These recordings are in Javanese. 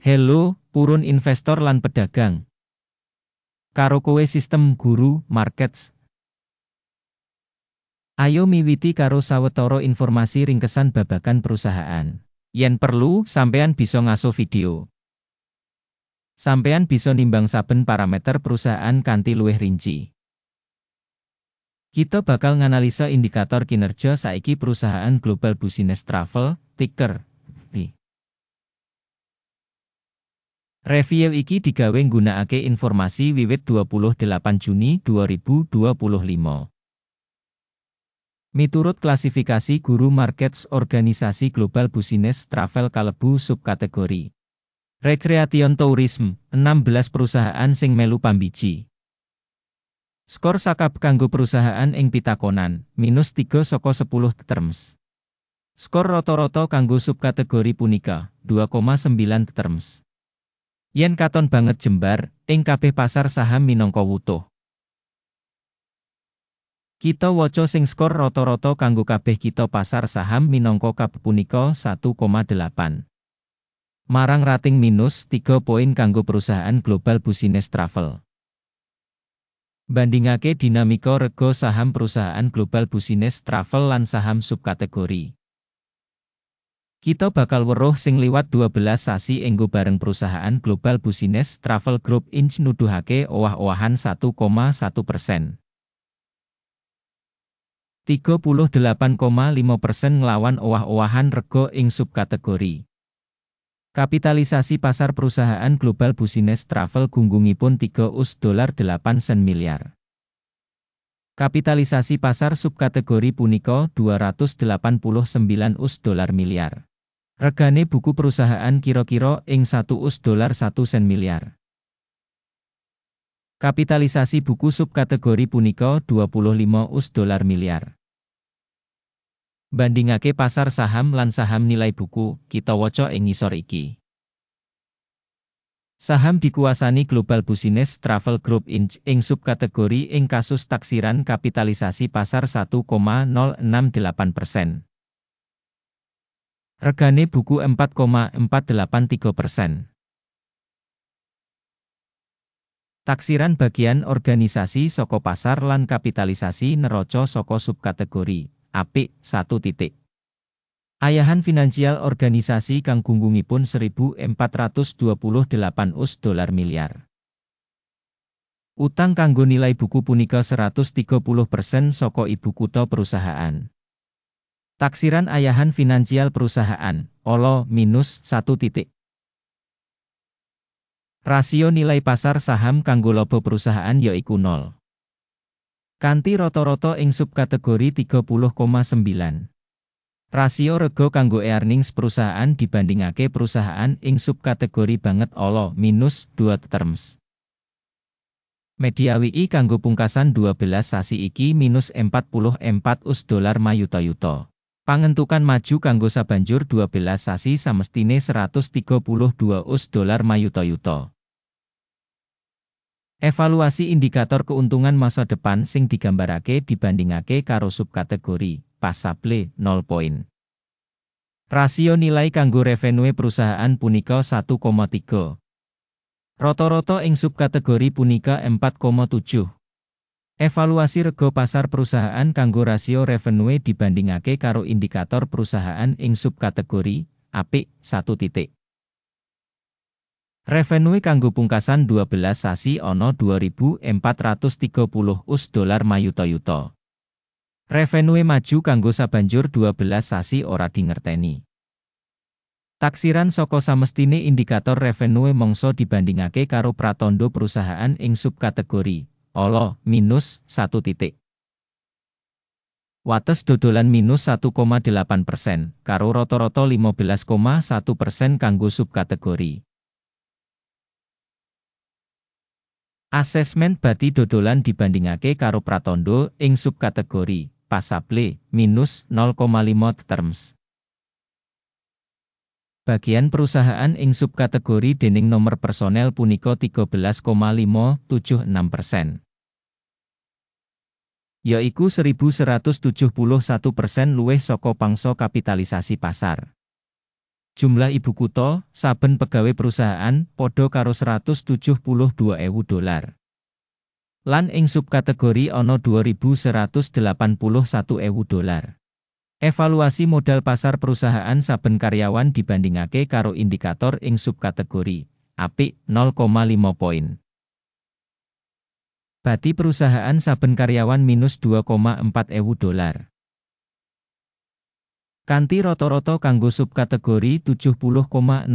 Hello, purun investor lan pedagang. Karo kowe sistem guru markets. Ayo miwiti karo sawetara informasi ringkesan babagan perusahaan. Yen perlu, sampean bisa ngaso video. Sampean bisa nimbang saben parameter perusahaan kanthi luwih rinci. Kita bakal nganalisa indikator kinerja saiki perusahaan Global Business Travel, ticker GBT. Review iki digawe nggunakake informasi wiwit 28 Juni 2025. Miturut klasifikasi Guru Markets organisasi Global Business Travel kalebu subkategori Recreation Tourism, 16 perusahaan sing melu pambiji. Skor sakab kanggo perusahaan ing pitakonan, -3 saka 10 terms. Skor rata-rata kanggo subkategori punika, 2,9 terms. Yen katon banget jembar, ing kabeh pasar saham minangka wutuh. Kita waca sing skor rata-rata kanggo kabeh kita pasar saham minangka kabeh punika 1,8. Marang rating -3 poin kanggo perusahaan Global Business Travel. Bandingake dinamika rega saham perusahaan Global Business Travel lan saham subkategori. Kita bakal weruh sing liwat 12 sasi enggo bareng perusahaan Global Business Travel Group Inc. nuduhake owah-owahan 1,1%. 38,5% nglawan owah-owahan rega ing subkategori. Kapitalisasi pasar perusahaan Global Business Travel gunggungipun $3,8 miliar. Kapitalisasi pasar subkategori punika $289 miliar. Regane buku perusahaan kira-kira ing $1 miliar. Kapitalisasi buku subkategori punika $25 miliar. Bandingake pasar saham lan saham nilai buku, kita waca ing ngisor iki. Saham dikuasani Global Business Travel Group Inc. ing subkategori ing kasus taksiran kapitalisasi pasar 1,068%. Regane buku 4,483%. Taksiran bagian organisasi saka pasar lan kapitalisasi neraca saka subkategori apik 1 titik. Ayahan finansial organisasi kang gunggungipun $1.428 miliar. Utang kanggo nilai buku punika 130% saka ibu kutha perusahaan. Taksiran ayahan finansial perusahaan, olo -1 titik. Rasio nilai pasar saham kanggo laba perusahaan yaiku 0. Kanthi rata-rata ing subkategori 30,9. Rasio rega kanggo earnings perusahaan dibandingake perusahaan ing subkategori banget olo -2 terms. Media WI kanggo pungkasan 12 sasi iki -$44 mayuta-yuta. Pangentukan maju kanggo sabanjur 12 sasi samestine $132 mayuta-yuta. Evaluasi indikator keuntungan masa depan sing digambarake dibandingake karo subkategori pasable 0 poin. Rasio nilai kanggo revenue perusahaan punika 1,3. Rata-rata ing subkategori punika 4,7. Evaluasi rega pasar perusahaan kanggo rasio revenue dibandingake karo indikator perusahaan ing subkategori apik 1 titik. Revenue kanggo pungkasan 12 sasi ana $2.430 mayuta-yuta. Revenue maju kanggo sabanjur 12 sasi ora dingerteni. Taksiran saka samestine indikator revenue mangsa dibandingake karo pratandha perusahaan ing subkategori olo -1 titik. Wates dodolan -1,8% karo rata-rata 15,1% kanggo subkategori. Asesmen bati dodolan dibandingake karo pratandha ing subkategori pasable -0,5 terms. Bagian perusahaan ing subkategori dening nomor personel punika 13,576%. Yaiku 1.171% luwih saka pangsa kapitalisasi pasar. Jumlah ibu kutha, saben pegawai perusahaan, padha karo $172.000. Lan ing subkategori ana $2.181.000. Evaluasi modal pasar perusahaan saben karyawan dibandingake karo indikator ing subkategori, apik 0,5 poin. Bati perusahaan saben karyawan minus $2.400. Kanthi rata-rata kanggo subkategori $70.600.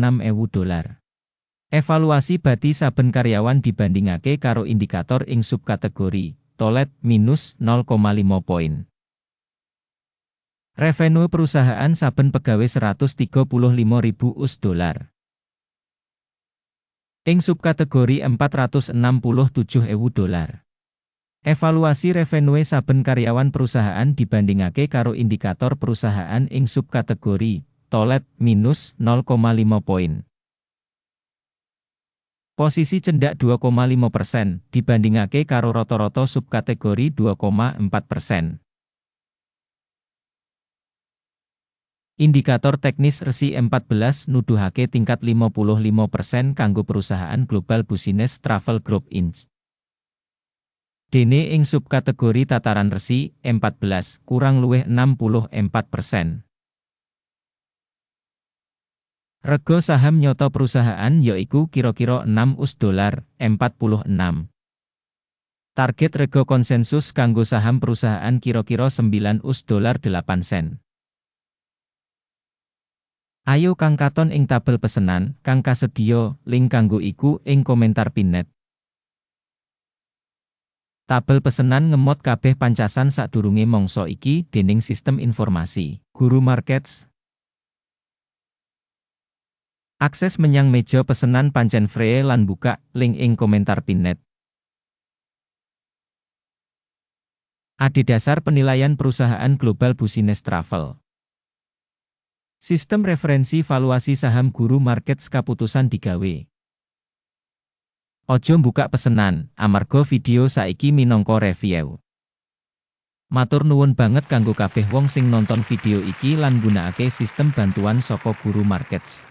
Evaluasi bati saben karyawan dibandingake karo indikator ing subkategori, tolet minus 0,5 poin. Revenue perusahaan saben pegawai $135.000. Ing subkategori $467.000. Evaluasi revenue saben karyawan perusahaan dibandingake karo indikator perusahaan ing subkategori, tolet minus 0,5 poin. Posisi cendak 2,5% dibandingake karo rata-rata subkategori 2,4%. Indikator teknis resi 14 nuduhake tingkat 55% kanggo perusahaan Global Business Travel Group Inc. Dene ing subkategori tataran resi 14 kurang luwih 64%. Rega saham nyoto perusahaan yaiku kira-kira $6.46. Target rega konsensus kanggo saham perusahaan kira-kira $9.08. Ayo kang katon ing tabel pesenan, kang kasedhiya, link kanggo iku ing komentar pinned. Tabel pesenan ngemot kabeh pancasan sadurunge mangsa iki dening sistem informasi Guru Markets. Akses menyang meja pesenan pancen free lan buka link ing komentar pinned. Adhedhasar penilaian perusahaan Global Business Travel. Sistem referensi valuasi saham Guru Markets kaputusan digawe. Ojo buka pesenan, amarga video saiki minangka review. Matur nuwun banget kanggo kabeh wong sing nonton video iki lan nggunakake sistem bantuan saka Guru Markets.